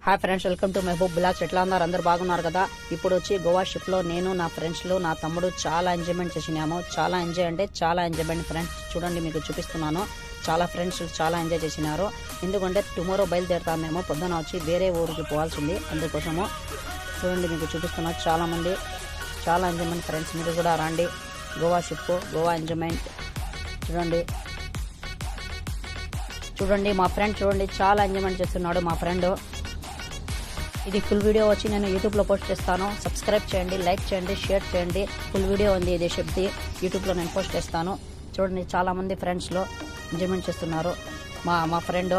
Hi friends, welcome to Mahaboob blogs. ఎట్లా ఉన్నారు? అందరు బాగున్నారు కదా. ఇప్పుడు వచ్చి గోవా షిప్ లో నేను, నా ఫ్రెండ్స్లు, నా తమ్ముడు చాలా ఎంజాయ్మెంట్ చేసినాము. చాలా ఎంజాయ్ అంటే చాలా ఎంజాయ్మెంట్ ఫ్రెండ్స్. చూడండి, మీకు చూపిస్తున్నాను. చాలా ఫ్రెండ్స్ చాలా ఎంజాయ్ చేసినారు. ఎందుకంటే టుమారో బయలుదేరుతాం మేము. పొద్దున వచ్చి వేరే ఊరికి పోవాల్సింది, అందుకోసము. చూడండి, మీకు చూపిస్తున్నా. చాలా మంది చాలా ఎంజాయ్మెంట్ ఫ్రెండ్స్. మీరు కూడా రండి. Goa ship, Goa enjoyment. చూడండి మా ఫ్రెండ్, చూడండి చాలా ఎంజాయ్మెంట్ చేస్తున్నాడు మా ఫ్రెండ్. ఇది ఫుల్ వీడియో వచ్చి నేను యూట్యూబ్లో పోస్ట్ చేస్తాను. సబ్స్క్రైబ్ చేయండి, లైక్ చేయండి, షేర్ చేయండి. ఫుల్ వీడియో ఉంది ఇది షిప్ది. యూట్యూబ్లో నేను పోస్ట్ చేస్తాను. చూడండి, చాలామంది ఫ్రెండ్స్లో ఎంజాయ్మెంట్ చేస్తున్నారు. మా ఫ్రెండ్